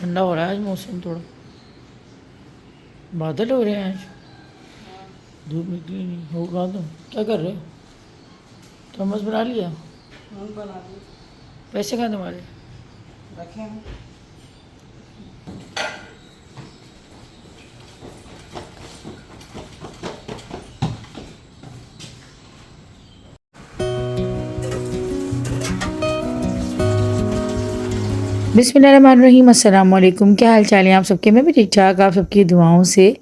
ٹھنڈا ہو رہا ہے آج موسم تھوڑا، بادل ہو رہے ہیں آج، دھوپ نکلی نہیں ہوگا تو کیا کر رہے ہو؟ تھرمس بنا لیا؟ بنا دی پیسے کہاں تمہارے؟ رکھے ہیں. بسم اللہ الرحمن الرحیم. السلام علیکم. کیا حال چال ہیں آپ سب کے؟ میں بھی ٹھیک ٹھاک، آپ سب کی دعاؤں سے.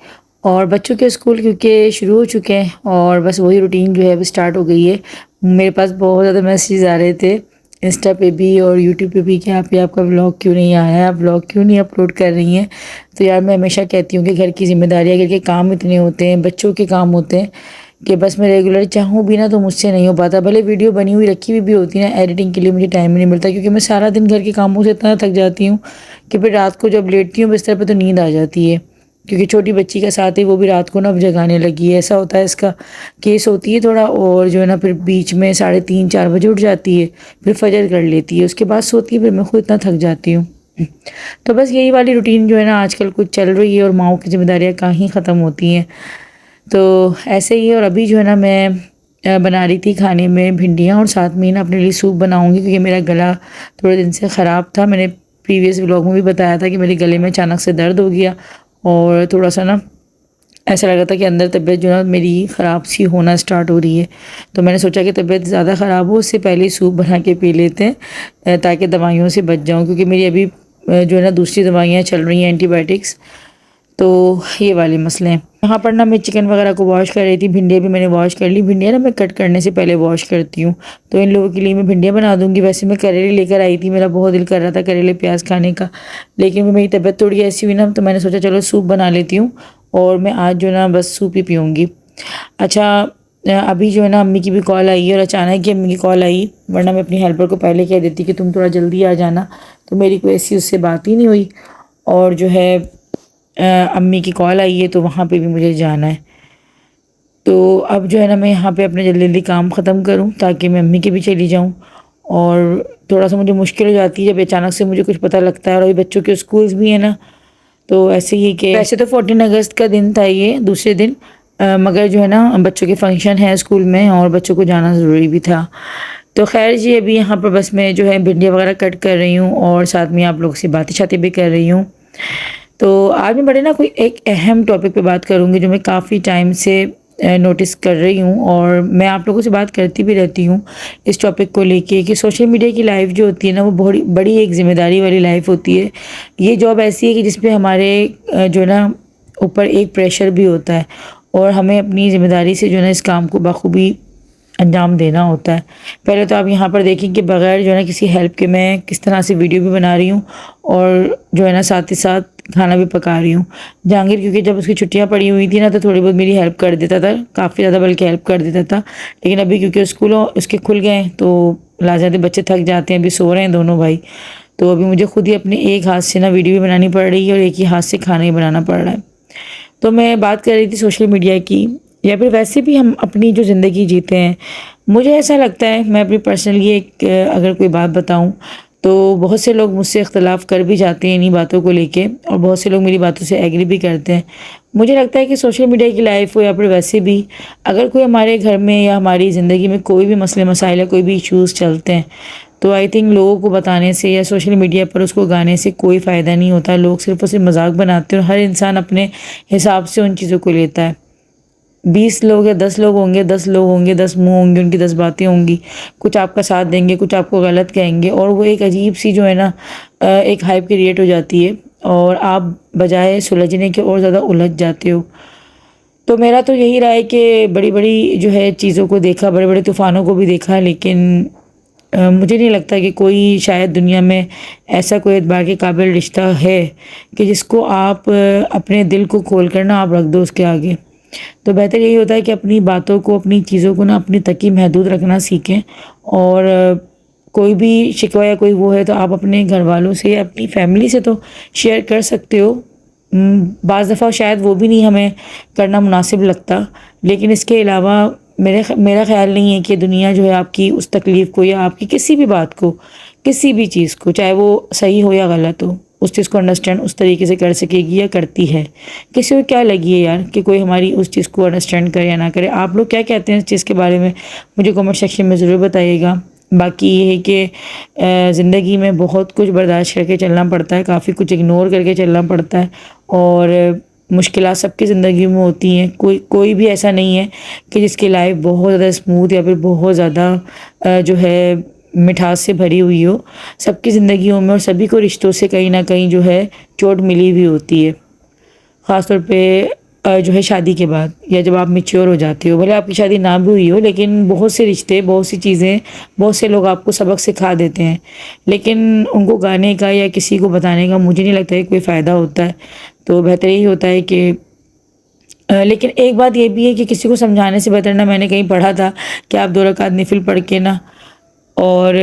اور بچوں کے اسکول کیونکہ شروع ہو چکے ہیں اور بس وہی روٹین جو ہے اب اسٹارٹ ہو گئی ہے. میرے پاس بہت زیادہ میسیجز آ رہے تھے انسٹا پہ بھی اور یوٹیوب پہ بھی کہ آپ کا ولاگ کیوں نہیں آیا ہے، آپ ولاگ کیوں نہیں اپلوڈ کر رہی ہیں. تو یار میں ہمیشہ کہتی ہوں کہ گھر کی ذمہ داریاں، گھر کے کام اتنے ہوتے ہیں، بچوں کے کام ہوتے ہیں کہ بس میں ریگولر چاہوں بھی نا تو مجھ سے نہیں ہو پاتا. بھلے ویڈیو بنی ہوئی رکھی ہوئی بھی ہوتی ہے نا، ایڈیٹنگ کے لیے مجھے ٹائم نہیں ملتا کیونکہ میں سارا دن گھر کے کاموں سے اتنا تھک جاتی ہوں کہ پھر رات کو جب لیٹتی ہوں بستر پہ تو نیند آ جاتی ہے. کیونکہ چھوٹی بچی کا ساتھ ہے، وہ بھی رات کو نا اب جگانے لگی ہے. ایسا ہوتا ہے اس کا کیس ہوتی ہے تھوڑا، اور جو ہے نا پھر بیچ میں 3:30-4 بجے اٹھ جاتی ہے، پھر فجر کر لیتی ہے، اس کے بعد سوتی ہے، پھر میں خود اتنا تھک جاتی ہوں. تو بس یہی والی روٹین جو ہے نا آج کل کچھ چل رہی ہے اور ماؤں کی ذمہ داریاں کہیں ختم ہوتی ہیں. تو ایسے ہی ہے. اور ابھی جو ہے نا میں بنا رہی تھی کھانے میں بھنڈیاں اور ساتھ میں نا اپنے لیے سوپ بناؤں گی کیونکہ میرا گلا تھوڑے دن سے خراب تھا. میں نے پریویس ولاگ میں بھی بتایا تھا کہ میرے گلے میں اچانک سے درد ہو گیا اور تھوڑا سا نا ایسا لگا تھا کہ اندر طبیعت جو ہے میری خراب سی ہونا اسٹارٹ ہو رہی ہے. تو میں نے سوچا کہ طبیعت زیادہ خراب ہو اس سے پہلے ہی سوپ بنا کے پی لیتے ہیں تاکہ دوائیوں سے بچ جاؤں، کیونکہ میری ابھی جو ہے نا دوسری دوائیاں چل رہی ہیں، اینٹی بائیوٹکس. تو یہ والے مسئلے ہیں. یہاں پر نا میں چکن وغیرہ کو واش کر رہی تھی، بھنڈیاں بھی میں نے واش کر لی. بھنڈیاں نا میں کٹ کرنے سے پہلے واش کرتی ہوں. تو ان لوگوں کے لیے میں بھنڈیاں بنا دوں گی. ویسے میں کریلے لے کر آئی تھی، میرا بہت دل کر رہا تھا کریلے پیاز کھانے کا، لیکن میری طبیعت تھوڑی ایسی ہوئی نا تو میں نے سوچا چلو سوپ بنا لیتی ہوں اور میں آج جو ہے نا بس سوپ ہی پیوں گی. اچھا ابھی جو ہے نا امی کی بھی کال آئی ہے اور اچانک ہی امی کی کال آئی، ورنہ میں اپنی ہیلپر کو پہلے کہہ دیتی کہ تم تھوڑا جلدی آ جانا. تو میری کوئی ایسی اس سے بات ہی نہیں ہوئی اور جو ہے امی کی کال آئی ہے تو وہاں پہ بھی مجھے جانا ہے. تو اب جو ہے نا میں یہاں پہ اپنے جلدی جلدی کام ختم کروں تاکہ میں امی کے بھی چلی جاؤں. اور تھوڑا سا مجھے مشکل ہو جاتی ہے جب اچانک سے مجھے کچھ پتہ لگتا ہے. اور ابھی بچوں کے اسکولس بھی ہیں نا، تو ایسے ہی کہ ویسے تو 14 اگست کا دن تھا یہ دوسرے دن، مگر جو ہے نا بچوں کے فنکشن ہے اسکول میں اور بچوں کو جانا ضروری بھی تھا. تو خیر جی ابھی یہاں پر بس میں جو ہے بھنڈیاں وغیرہ کٹ کر رہی ہوں اور ساتھ میں آپ لوگوں سے باتیں شاتیں بھی کر رہی ہوں. تو آج میں بڑے نا کوئی ایک اہم ٹاپک پہ بات کروں گی جو میں کافی ٹائم سے نوٹس کر رہی ہوں اور میں آپ لوگوں سے بات کرتی بھی رہتی ہوں اس ٹاپک کو لے کے کہ سوشل میڈیا کی لائف جو ہوتی ہے نا وہ بڑی بڑی ایک ذمہ داری والی لائف ہوتی ہے. یہ جاب ایسی ہے کہ جس پہ ہمارے جو ہے نا اوپر ایک پریشر بھی ہوتا ہے اور ہمیں اپنی ذمہ داری سے جو ہے نا اس کام کو بخوبی انجام دینا ہوتا ہے. پہلے تو آپ یہاں پر دیکھیں کہ بغیر جو ہے نا کسی ہیلپ کے میں کس طرح سے ویڈیو بھی بنا رہی ہوں اور جو ہے نا ساتھ ہی ساتھ کھانا بھی پکا رہی ہوں. جہانگیر کیونکہ جب اس کی چھٹیاں پڑی ہوئی تھی نا تو تھوڑی بہت میری ہیلپ کر دیتا تھا، کافی زیادہ بلکہ ہیلپ کر دیتا تھا. لیکن ابھی کیونکہ اسکولوں اس کے کھل گئے ہیں تو لازماً بچے تھک جاتے ہیں. ابھی سو رہے ہیں دونوں بھائی، تو ابھی مجھے خود ہی اپنے ایک ہاتھ سے نا ویڈیو بھی بنانی پڑ رہی ہے اور ایک ہی ہاتھ سے کھانا ہی بنانا پڑ رہا ہے. تو میں بات کر رہی تھی سوشل میڈیا کی، یا پھر ویسے بھی ہم اپنی جو زندگی جیتے ہیں. مجھے ایسا لگتا ہے، میں اپنی پرسنلی ایک اگر کوئی بات بتاؤں تو بہت سے لوگ مجھ سے اختلاف کر بھی جاتے ہیں انہی باتوں کو لے کے اور بہت سے لوگ میری باتوں سے ایگری بھی کرتے ہیں. مجھے لگتا ہے کہ سوشل میڈیا کی لائف ہو یا پھر ویسے بھی اگر کوئی ہمارے گھر میں یا ہماری زندگی میں کوئی بھی مسئلے مسائل یا کوئی بھی ایشوز چلتے ہیں تو آئی تھنک لوگوں کو بتانے سے یا سوشل میڈیا پر اس کو گانے سے کوئی فائدہ نہیں ہوتا. لوگ صرف اور صرف مذاق بناتے ہیں اور ہر انسان اپنے حساب سے ان چیزوں کو لیتا ہے. 20 لوگ یا 10 لوگ ہوں گے، 10 لوگ ہوں گے، 10 منہ ہوں گے، ان کی 10 باتیں ہوں گی. کچھ آپ کا ساتھ دیں گے، کچھ آپ کو غلط کہیں گے اور وہ ایک عجیب سی جو ہے نا ایک ہائپ کریٹ ہو جاتی ہے اور آپ بجائے سلجھنے کے اور زیادہ الجھ جاتے ہو. تو میرا تو یہی رہا ہے کہ بڑی بڑی جو ہے چیزوں کو دیکھا، بڑے بڑے طوفانوں کو بھی دیکھا، لیکن مجھے نہیں لگتا کہ کوئی شاید دنیا میں ایسا کوئی اعتبار کے قابل رشتہ ہے کہ جس کو آپ اپنے دل کو کھول کر نا آپ رکھ دو اس کے آگے. تو بہتر یہی ہوتا ہے کہ اپنی باتوں کو، اپنی چیزوں کو نا اپنی تک ہی محدود رکھنا سیکھیں. اور کوئی بھی شکوہ یا کوئی وہ ہے تو آپ اپنے گھر والوں سے یا اپنی فیملی سے تو شیئر کر سکتے ہو. بعض دفعہ شاید وہ بھی نہیں ہمیں کرنا مناسب لگتا، لیکن اس کے علاوہ میرا خیال نہیں ہے کہ دنیا جو ہے آپ کی اس تکلیف کو یا آپ کی کسی بھی بات کو، کسی بھی چیز کو، چاہے وہ صحیح ہو یا غلط ہو، اس چیز کو انڈرسٹینڈ اس طریقے سے کر سکے گی یا کرتی ہے. کسی کو کیا لگی ہے یار کہ کوئی ہماری اس چیز کو انڈرسٹینڈ کرے یا نہ کرے. آپ لوگ کیا کہتے ہیں اس چیز کے بارے میں مجھے کمنٹ سیکشن میں ضرور بتائیے گا. باقی یہ ہے کہ زندگی میں بہت کچھ برداشت کر کے چلنا پڑتا ہے, کافی کچھ اگنور کر کے چلنا پڑتا ہے, اور مشکلات سب کی زندگی میں ہوتی ہیں. کوئی بھی ایسا نہیں ہے کہ جس کی لائف بہت زیادہ اسموتھ یا پھر بہت زیادہ جو ہے مٹھاس سے بھری ہوئی ہو. سب کی زندگیوں میں اور سبھی کو رشتوں سے کہیں نہ کہیں جو ہے چوٹ ملی ہوئی ہوتی ہے, خاص طور پہ جو ہے شادی کے بعد یا جب آپ میچور ہو جاتے ہو. بھلے آپ کی شادی نہ بھی ہوئی ہو لیکن بہت سے رشتے, بہت سی چیزیں, بہت سے لوگ آپ کو سبق سکھا دیتے ہیں, لیکن ان کو گانے کا یا کسی کو بتانے کا مجھے نہیں لگتا ہے کوئی فائدہ ہوتا ہے. تو بہتر یہی ہوتا ہے کہ لیکن ایک بات یہ بھی ہے کہ کسی کو سمجھانے سے بہتر, نہ میں نے کہیں پڑھا تھا کہ آپ 2 رکعت نفل پڑھ کے نا اور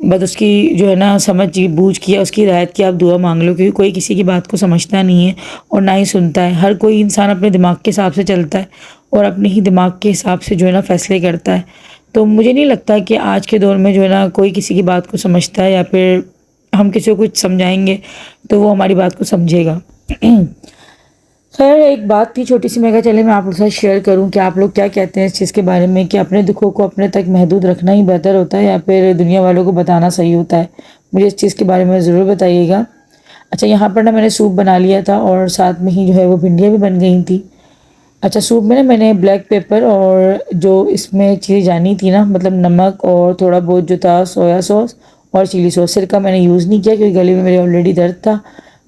بس اس کی جو ہے نا سمجھ بوجھ کیا اس کی ہدایت کی آپ دعا مانگ لو, کیونکہ کوئی کسی کی بات کو سمجھتا نہیں ہے اور نہ ہی سنتا ہے. ہر کوئی انسان اپنے دماغ کے حساب سے چلتا ہے اور اپنے ہی دماغ کے حساب سے جو ہے نا فیصلے کرتا ہے. تو مجھے نہیں لگتا کہ آج کے دور میں جو ہے نا کوئی کسی کی بات کو سمجھتا ہے, یا پھر ہم کسی کو کچھ سمجھائیں گے تو وہ ہماری بات کو سمجھے گا. خیر ایک بات تھی چھوٹی سی, میں کہا چلے میں آپ لوگ کے ساتھ شیئر کروں کہ آپ لوگ کیا کہتے ہیں اس چیز کے بارے میں, کہ اپنے دکھوں کو اپنے تک محدود رکھنا ہی بہتر ہوتا ہے یا پھر دنیا والوں کو بتانا صحیح ہوتا ہے. مجھے اس چیز کے بارے میں ضرور بتائیے گا. اچھا یہاں پر نا میں نے سوپ بنا لیا تھا اور ساتھ میں ہی جو ہے وہ بھنڈیاں بھی بن گئی تھیں. اچھا سوپ میں نا میں نے بلیک پیپر اور جو اس میں چیزیں جانی تھی نا, مطلب نمک اور تھوڑا بہت جو تھا سویا سوس اور چلی سوس, سرکہ میں نے یوز نہیں کیا کیونکہ گلے میں میرے آلریڈی درد تھا.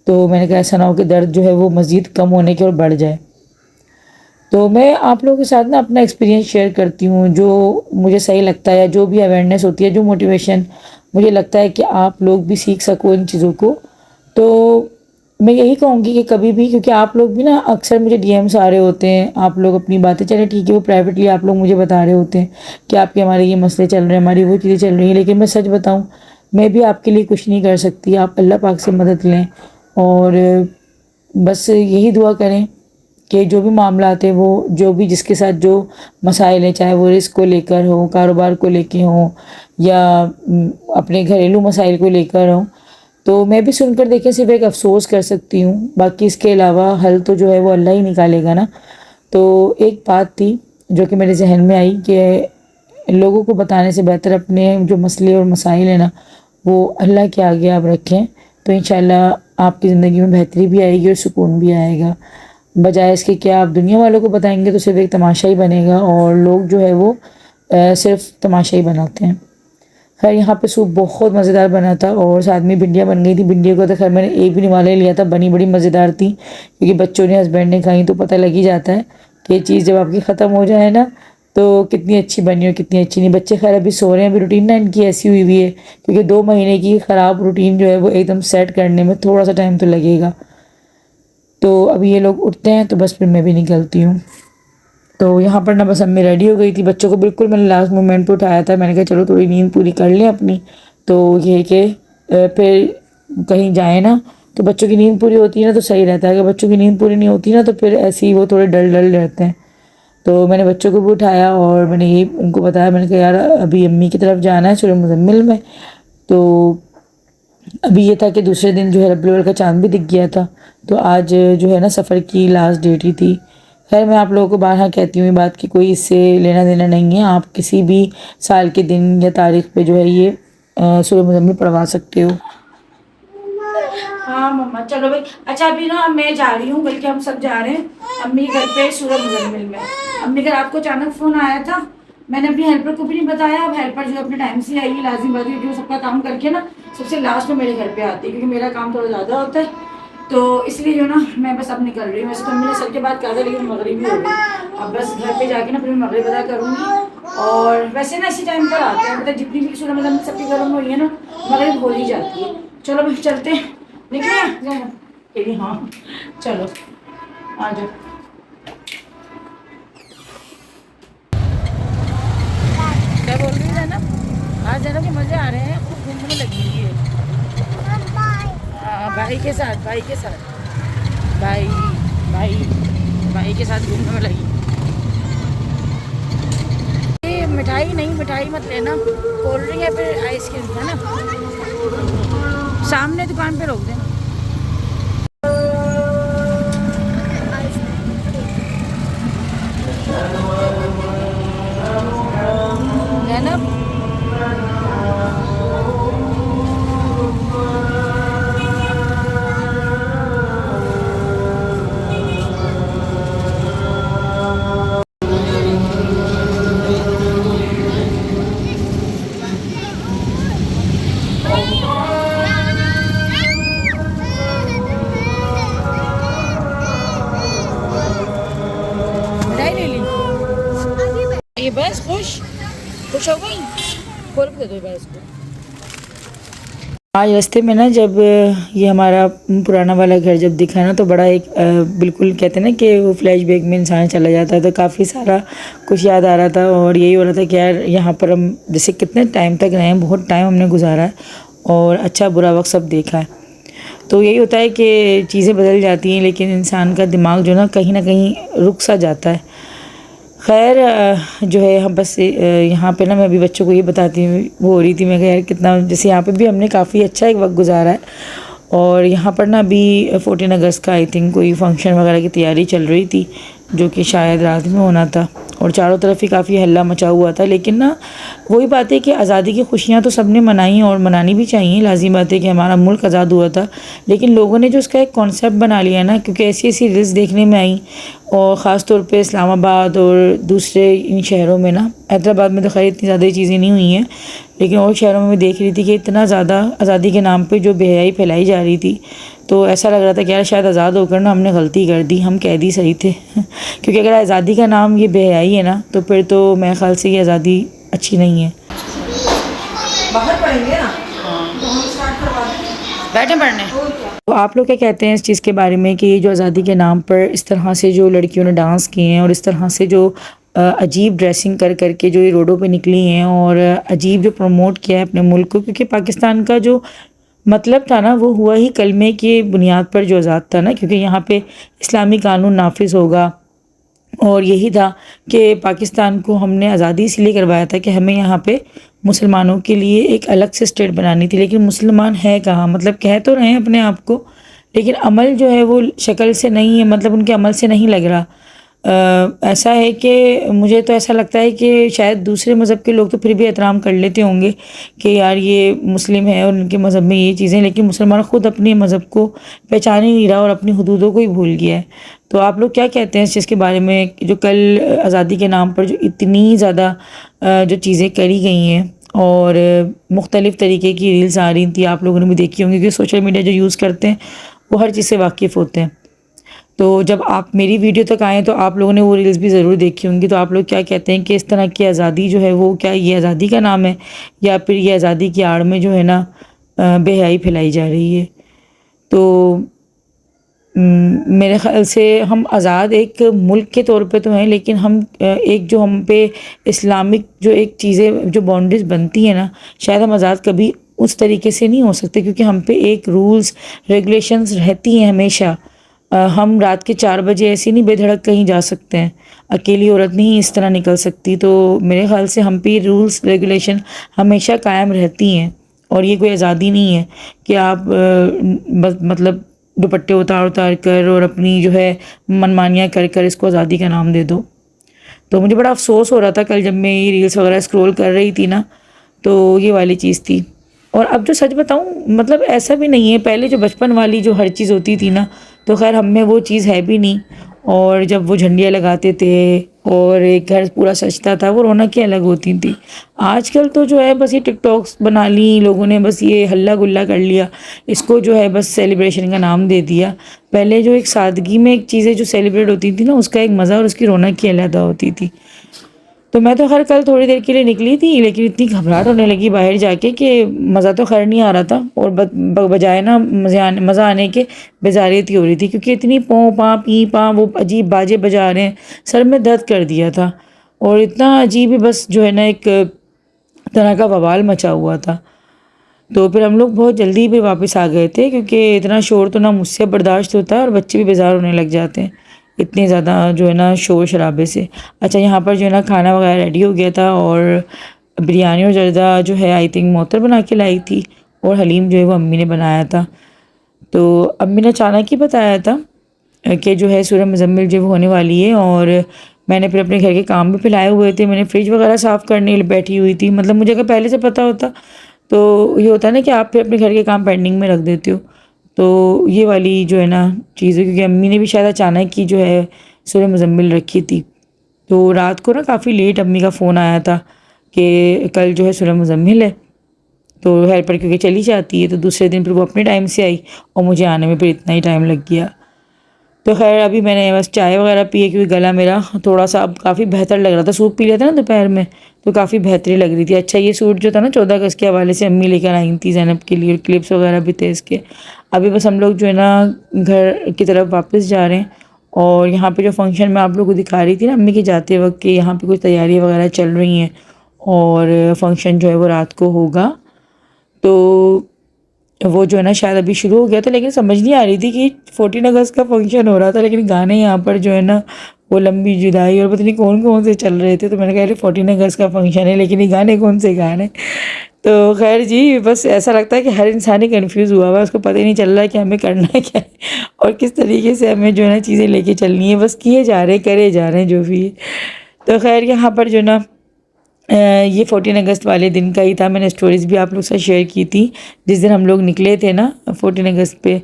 تو میں نے کہا ایسا نہ ہو کہ درد جو ہے وہ مزید کم ہونے کی اور بڑھ جائے. تو میں آپ لوگوں کے ساتھ نا اپنا ایکسپیرینس شیئر کرتی ہوں, جو مجھے صحیح لگتا ہے, یا جو بھی اویئرنیس ہوتی ہے, جو موٹیویشن مجھے لگتا ہے کہ آپ لوگ بھی سیکھ سکو ان چیزوں کو. تو میں یہی کہوں گی کہ کبھی بھی, کیونکہ آپ لوگ بھی نا اکثر مجھے ڈی ایمس آ رہے ہوتے ہیں, آپ لوگ اپنی باتیں, چلے ٹھیک ہے وہ پرائیویٹلی آپ لوگ مجھے بتا رہے ہوتے ہیں کہ آپ کے ہمارے یہ مسئلے چل رہے ہیں, ہماری وہ چیزیں چل رہی ہیں, لیکن میں سچ بتاؤں میں بھی آپ کے لیے کچھ نہیں کر سکتی. آپ اللہ پاک سے مدد لیں اور بس یہی دعا کریں کہ جو بھی معاملات ہیں وہ جو بھی جس کے ساتھ جو مسائل ہیں, چاہے وہ رزق کو لے کر ہوں, کاروبار کو لے کے ہوں, یا اپنے گھریلو مسائل کو لے کر ہوں, تو میں بھی سن کر دیکھیں صرف ایک افسوس کر سکتی ہوں. باقی اس کے علاوہ حل تو جو ہے وہ اللہ ہی نکالے گا نا. تو ایک بات تھی جو کہ میرے ذہن میں آئی کہ لوگوں کو بتانے سے بہتر اپنے جو مسئلے اور مسائل ہیں نا وہ اللہ کے آگے آپ رکھیں, تو انشاءاللہ آپ کی زندگی میں بہتری بھی آئے گی اور سکون بھی آئے گا. بجائے اس کے کہ آپ دنیا والوں کو بتائیں گے تو صرف ایک تماشا ہی بنے گا, اور لوگ جو ہے وہ صرف تماشا ہی بناتے ہیں. خیر یہاں پہ سوپ بہت مزیدار بنا تھا اور ساتھ میں بھنڈیاں بن گئی تھیں. بھنڈیوں کو تو خیر میں نے ایک بھی نوالا ہی لیا تھا, بنی بڑی مزیدار تھی کیونکہ بچوں نے, ہسبینڈ نے کھائیں تو پتہ لگ ہی جاتا ہے کہ یہ چیز جب آپ کی ختم ہو جائے نا تو کتنی اچھی بنی اور کتنی اچھی نہیں. بچے خیر ابھی سو رہے ہیں, ابھی روٹین نا ان کی ایسی ہوئی ہوئی ہے کیونکہ 2 مہینے کی خراب روٹین جو ہے وہ ایک دم سیٹ کرنے میں تھوڑا سا ٹائم تو لگے گا. تو ابھی یہ لوگ اٹھتے ہیں تو بس پھر میں بھی نکلتی ہوں. تو یہاں پر نا بس امی ریڈی ہو گئی تھی, بچوں کو بالکل میں نے لاسٹ مومنٹ پہ اٹھایا تھا. میں نے کہا چلو تھوڑی نیند پوری کر لیں اپنی, تو یہ کہ پھر کہیں جائیں نا تو بچوں کی نیند پوری ہوتی ہے نا تو صحیح رہتا ہے. اگر بچوں کی نیند پوری نہیں ہوتی نا تو پھر ایسے ہی وہ تھوڑے ڈل ڈل رہتے ہیں. تو میں نے بچوں کو بھی اٹھایا اور میں نے یہ ان کو بتایا, میں نے کہا یار ابھی امی کی طرف جانا ہے سورہ مزمل میں. تو ابھی یہ تھا کہ دوسرے دن جو ہے ربیع الاول کا چاند بھی دکھ گیا تھا, تو آج جو ہے نا سفر کی لاسٹ ڈیٹ ہی تھی. خیر میں آپ لوگوں کو بارہا کہتی ہوں یہ بات کہ کوئی اس سے لینا دینا نہیں ہے, آپ کسی بھی سال کے دن یا تاریخ پہ جو ہے یہ سورہ مزمل پڑھوا سکتے ہو. ہاں مما چلو بھائی. اچھا ابھی نا میں جا رہی ہوں, بلکہ ہم سب جا رہے ہیں امی گھر پہ سورہ مزمل میں. امی کا رات کو اچانک فون آیا تھا, میں نے اپنی ہیلپر کو بھی نہیں بتایا. اب ہیلپر جو اپنے ٹائم سے آئی ہے لازم بات ہے کیونکہ وہ سب کا کام کر کے نا سب سے لاسٹ میں میرے گھر پہ آتی ہے کیونکہ میرا کام تھوڑا زیادہ ہوتا ہے. تو اس لیے جو نا میں بس اب نکل رہی ہوں. ویسے تو امی نے سب کے بعد کہا تھا لیکن مغرب بھی ہو گئی. اب بس گھر پہ جا کے نا پھر میں مغرب ادا کروں گی. اور ویسے نا اسی ٹائم پر آتے ہیں, مطلب جتنی بھی سورہ مزمل سب کے گھروں میں ہوئی ہے نا مغرب ہو ہی جاتی ہے. چلو بھائی چلتے ہیں, نکلے ہاں چلو آ جاؤ. کیا بول رہی ہے نا, آج زینب کے مزے آ رہے ہیں, خوب گھومنے لگی ہوئی ہے. بھائی کے ساتھ, بھائی کے ساتھ, بھائی بھائی بھائی کے ساتھ گھومنے میں لگی. مٹھائی نہیں, مٹھائی مت لینا, کولڈ ڈرنک یا پھر آئس کریم ہے نا, سامنے دکان پہ روک دینا. دے دو بھائی اس کو. آج راستے میں نا جب یہ ہمارا پرانا والا گھر جب دکھا نا تو بڑا ایک بالکل کہتے ہیں نا کہ وہ فلیش بیک میں انسان چلا جاتا ہے, تو کافی سارا کچھ یاد آ رہا تھا. اور یہی ہو رہا تھا کہ یار یہاں پر ہم جیسے کتنے ٹائم تک رہے ہیں, بہت ٹائم ہم نے گزارا ہے اور اچھا برا وقت سب دیکھا ہے. تو یہی ہوتا ہے کہ چیزیں بدل جاتی ہیں لیکن انسان کا دماغ جو نا کہیں رک سا جاتا ہے. خیر جو ہے ہم بس یہاں پہ نا میں ابھی بچوں کو یہ بتاتی ہوں, وہ ہو رہی تھی میں کہ یار کتنا جیسے یہاں پہ بھی ہم نے کافی اچھا ایک وقت گزارا ہے. اور یہاں پر نا ابھی 14 اگست کا آئی تھنک کوئی فنکشن وغیرہ کی تیاری چل رہی تھی جو کہ شاید رات میں ہونا تھا, اور چاروں طرف ہی کافی ہلہ مچا ہوا تھا. لیکن نا وہی بات ہے کہ آزادی کی خوشیاں تو سب نے منائی اور منانی بھی چاہیے, لازمی بات ہے کہ ہمارا ملک آزاد ہوا تھا. لیکن لوگوں نے جو اس کا ایک کانسیپٹ بنا لیا نا, کیونکہ ایسی ایسی ریلز دیکھنے میں آئیں, اور خاص طور پہ اسلام آباد اور دوسرے ان شہروں میں نا, حیدرآباد میں تو خیر اتنی زیادہ چیزیں نہیں ہوئی ہیں لیکن اور شہروں میں دیکھ رہی تھی کہ اتنا زیادہ آزادی کے نام پہ جو بے حیائی پھیلائی جا رہی تھی. تو ایسا لگ رہا تھا کہ یار شاید آزاد ہو کر نا ہم نے غلطی کر دی, ہم قیدی صحیح تھے. کیونکہ اگر آزادی کا نام یہ بے حیائی ہے نا تو پھر تو میرے خیال سے یہ آزادی اچھی نہیں ہے. باہر پڑھیں گے نا تو ہم اسٹارٹ کروا دیں. بیٹھے پڑھنے. اور کیا. تو آپ لوگ کیا کہتے ہیں اس چیز کے بارے میں کہ یہ جو آزادی کے نام پر اس طرح سے جو لڑکیوں نے ڈانس کیے ہیں اور اس طرح سے جو عجیب ڈریسنگ کر کر کے جو یہ روڈوں پہ نکلی ہیں اور عجیب جو پروموٹ کیا ہے اپنے ملک کو, کیونکہ پاکستان کا جو مطلب تھا نا وہ ہوا ہی کلمے کی بنیاد پر جو آزاد تھا نا, کیونکہ یہاں پہ اسلامی قانون نافذ ہوگا. اور یہی تھا کہ پاکستان کو ہم نے آزادی اس لیے کروایا تھا کہ ہمیں یہاں پہ مسلمانوں کے لیے ایک الگ سے اسٹیٹ بنانی تھی. لیکن مسلمان ہے کہاں, مطلب کہہ تو رہے ہیں اپنے آپ کو لیکن عمل جو ہے وہ شکل سے نہیں ہے, مطلب ان کے عمل سے نہیں لگ رہا. ایسا ہے کہ مجھے تو ایسا لگتا ہے کہ شاید دوسرے مذہب کے لوگ تو پھر بھی احترام کر لیتے ہوں گے کہ یار یہ مسلم ہے اور ان کے مذہب میں یہ چیزیں, لیکن مسلمان خود اپنے مذہب کو پہچان ہی نہیں رہا اور اپنی حدودوں کو ہی بھول گیا ہے. تو آپ لوگ کیا کہتے ہیں اس چیز کے بارے میں جو کل آزادی کے نام پر جو اتنی زیادہ جو چیزیں کری گئی ہیں اور مختلف طریقے کی ریلز آ رہی تھیں, آپ لوگوں نے بھی دیکھی ہوں گی کہ سوشل میڈیا جو یوز کرتے ہیں وہ ہر چیز سے واقف ہوتے ہیں. تو جب آپ میری ویڈیو تک آئیں تو آپ لوگوں نے وہ ریلز بھی ضرور دیکھی ہوں گی. تو آپ لوگ کیا کہتے ہیں کہ اس طرح کی آزادی جو ہے وہ کیا یہ آزادی کا نام ہے یا پھر یہ آزادی کی آڑ میں جو ہے نا بے حیائی پھیلائی جا رہی ہے؟ تو میرے خیال سے ہم آزاد ایک ملک کے طور پہ تو ہیں, لیکن ہم ایک جو ہم پہ اسلامک جو ایک چیزیں جو باؤنڈریز بنتی ہیں نا, شاید ہم آزاد کبھی اس طریقے سے نہیں ہو سکتے, کیونکہ ہم پہ ایک رولز ریگولیشنز رہتی ہیں ہمیشہ. ہم رات کے 4 بجے ایسی نہیں بے دھڑک کہیں جا سکتے ہیں, اکیلی عورت نہیں اس طرح نکل سکتی. تو میرے خیال سے ہم پہ رولز ریگولیشن ہمیشہ قائم رہتی ہیں, اور یہ کوئی آزادی نہیں ہے کہ آپ مطلب دوپٹے اتار کر اور اپنی جو ہے منمانیاں کر کر اس کو آزادی کا نام دے دو. تو مجھے بڑا افسوس ہو رہا تھا کل جب میں یہ ریلس وغیرہ اسکرول کر رہی تھی نا, تو یہ والی چیز تھی. اور اب جو سچ بتاؤں مطلب ایسا بھی نہیں ہے, پہلے جو بچپن والی جو ہر چیز ہوتی تھی نا تو خیر ہم میں وہ چیز ہے بھی نہیں. اور جب وہ جھنڈیاں لگاتے تھے اور ایک گھر پورا سجتا تھا, وہ رونقیں الگ ہوتی تھیں. آج کل تو جو ہے بس یہ ٹک ٹاکس بنا لی لوگوں نے, بس یہ ہلہ گلہ کر لیا, اس کو جو ہے بس سیلیبریشن کا نام دے دیا. پہلے جو ایک سادگی میں ایک چیزیں جو سیلیبریٹ ہوتی تھی نا اس کا ایک مزہ اور اس کی رونق کی علیحدہ ہوتی تھی. تو میں تو خیر کل تھوڑی دیر کے لیے نکلی تھی, لیکن اتنی گھبراہٹ ہونے لگی باہر جا کے کہ مزہ تو خیر نہیں آ رہا تھا, اور بجائے نا مزہ آنے کے بیزاریت ہی ہو رہی تھی, کیونکہ اتنی پوں پاں پی پاں وہ عجیب باجے بجا رہے ہیں, سر میں درد کر دیا تھا. اور اتنا عجیب ہی بس جو ہے نا ایک طرح کا بوال مچا ہوا تھا. تو پھر ہم لوگ بہت جلدی بھی واپس آ گئے تھے, کیونکہ اتنا شور تو نہ مجھ سے برداشت ہوتا ہے اور بچے بھی بیزار ہونے لگ جاتے ہیں اتنے زیادہ جو ہے نا شور شرابے سے. اچھا یہاں پر جو ہے نا کھانا وغیرہ ریڈی ہو گیا تھا, اور بریانی اور زردہ جو ہے آئی تھنک معطر بنا کے لائی تھی, اور حلیم جو ہے وہ امی نے بنایا تھا. تو امی نے اچانک ہی بتایا تھا کہ جو ہے سورہ مزمل جو ہونے والی ہے, اور میں نے پھر اپنے گھر کے کام بھی پھیلائے ہوئے تھے, میں نے فریج وغیرہ صاف کرنے بیٹھی ہوئی تھی. مطلب مجھے اگر پہلے سے پتہ ہوتا تو یہ ہوتا ہے نا کہ آپ پھر اپنے گھر کے کام پینڈنگ میں رکھ دیتے ہو. تو یہ والی جو ہے نا چیز ہے, کیونکہ امی نے بھی شاید اچانک ہی جو ہے سورہ مزمل رکھی تھی. تو رات کو نا کافی لیٹ امی کا فون آیا تھا کہ کل جو ہے سورہ مزمل ہے, تو خیر پر کیونکہ چلی جاتی ہے تو دوسرے دن پھر وہ اپنے ٹائم سے آئی اور مجھے آنے میں پھر اتنا ہی ٹائم لگ گیا. تو خیر ابھی میں نے بس چائے وغیرہ پی ہے کیونکہ گلا میرا تھوڑا سا اب کافی بہتر لگ رہا تھا، سوپ پی لیا تھا نا دوپہر میں تو کافی بہتری لگ رہی تھی۔ اچھا یہ سوٹ جو تھا نا 14 اگست کے حوالے سے امی لے کر آئی تھی زینب کے لیے، کلپس وغیرہ بھی تھے اس کے۔ ابھی بس ہم لوگ جو ہے نا گھر کی طرف واپس جا رہے ہیں، اور یہاں پہ جو فنکشن میں آپ لوگوں کو دکھا رہی تھی نا امی کے جاتے وقت کہ یہاں پہ کچھ تیاری وغیرہ چل رہی ہیں اور فنکشن جو ہے وہ رات کو ہوگا، تو وہ جو ہے نا شاید ابھی شروع ہو گیا تھا، لیکن سمجھ نہیں آ رہی تھی کہ 14 اگست کا فنکشن ہو رہا تھا، لیکن گانے یہاں پر جو ہے نا وہ لمبی جدائی اور پتہ نہیں کون کون سے چل رہے تھے، تو میں نے کہا 14 اگست کا فنکشن ہے لیکن یہ گانے کون سے گا رہے ہیں۔ تو خیر جی بس ایسا لگتا ہے کہ ہر انسان ہی کنفیوز ہوا ہوا ہے، اس کو پتہ ہی نہیں چل رہا ہے کہ ہمیں کرنا ہے کیا ہے اور کس طریقے سے ہمیں جو ہے نا چیزیں لے کے چلنی ہے، بس کیے جا رہے ہیں کرے جا رہے ہیں جو بھی ہے۔ تو خیر یہاں پر جو ہے نا یہ 14 اگست والے دن کا ہی تھا، میں نے سٹوریز بھی آپ لوگ سے شیئر کی تھی جس دن ہم لوگ نکلے تھے نا 14 اگست پہ۔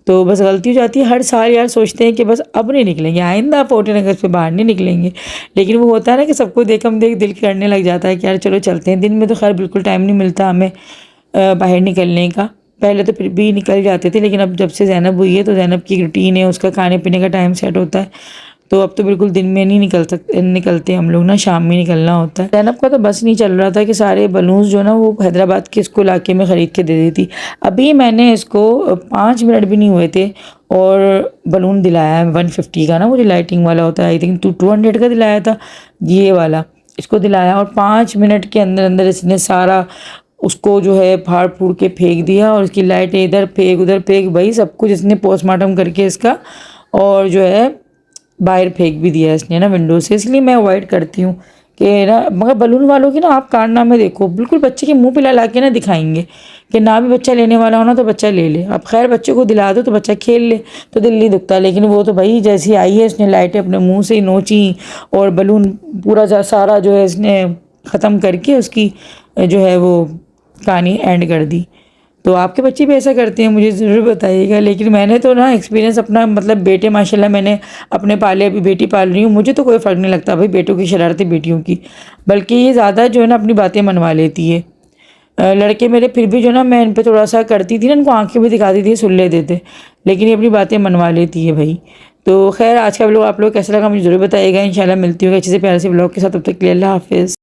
تو بس غلطی ہو جاتی ہے ہر سال یار، سوچتے ہیں کہ بس اب نہیں نکلیں گے، آئندہ 14 اگست پہ باہر نہیں نکلیں گے، لیکن وہ ہوتا ہے نا کہ سب کو دیکھ ہم دیکھ دل کرنے لگ جاتا ہے کہ یار چلو چلتے ہیں۔ دن میں تو خیر بالکل ٹائم نہیں ملتا ہمیں باہر نکلنے کا، پہلے تو پھر بھی نکل جاتے تھے، لیکن اب جب سے زینب ہوئی ہے تو زینب کی روٹین ہے، اس کا کھانے پینے کا ٹائم سیٹ ہوتا ہے، تو اب تو بالکل دن میں نہیں نکلتے ہم لوگ نا، شام میں نکلنا ہوتا ہے۔ زینب کا تو بس نہیں چل رہا تھا کہ سارے بلونز جو نا وہ حیدرآباد کے اس کو علاقے میں خرید کے دے دیتی۔ ابھی میں نے اس کو 5 منٹ بھی نہیں ہوئے تھے اور بلون دلایا ہے 150 کا نا، وہ جو لائٹنگ والا ہوتا ہے، آئی تھنک 200 کا دلایا تھا یہ والا، اس کو دلایا اور 5 منٹ کے اندر اندر اس نے سارا اس کو جو ہے پھاڑ پھوڑ کے پھینک دیا، اور اس کی لائٹیں ادھر پھینک ادھر پھینک، بھائی سب کچھ اس نے پوسٹ مارٹم کر کے اس کا، اور جو ہے باہر پھینک بھی دیا اس نے نا ونڈو سے۔ اس لیے میں اوائڈ کرتی ہوں کہ نا، مگر بلون والوں کی نا آپ کارنامے دیکھو، بالکل بچے کے منہ پہ لا کے نا دکھائیں گے کہ نہ بھی بچہ لینے والا ہونا تو بچہ لے لے، اب خیر بچے کو دلا دو تو بچہ کھیل لے تو دل نہیں دکھتا، لیکن وہ تو بھائی جیسی آئی ہے اس نے لائٹیں اپنے منہ سے ہی نوچی اور بلون پورا سارا جو ہے اس نے ختم کر کے اس کی جو ہے وہ کہانی اینڈ کر دی۔ تو آپ کے بچے بھی ایسا کرتے ہیں مجھے ضرور بتائیے گا، لیکن میں نے تو نا ایکسپیرینس اپنا مطلب بیٹے ماشاءاللہ میں نے اپنے پالے، ابھی بیٹی پال رہی ہوں، مجھے تو کوئی فرق نہیں لگتا بھائی بیٹوں کی شرارتیں بیٹیوں کی، بلکہ یہ زیادہ جو ہے نا اپنی باتیں منوا لیتی ہے۔ لڑکے میرے پھر بھی جو نا میں ان پہ تھوڑا سا کرتی تھی نا، ان کو آنکھیں بھی دکھاتی تھی سن لیتے تھے، لیکن یہ اپنی باتیں منوا لیتی ہے بھائی۔ تو خیر آج کا ولاگ آپ لوگ کیسا لگا مجھے ضرور بتائیے گا، انشاءاللہ ملتی ہوگا اچھے سے پیارے سے ولاگ کے ساتھ، تب تک کے لیے اللہ حافظ۔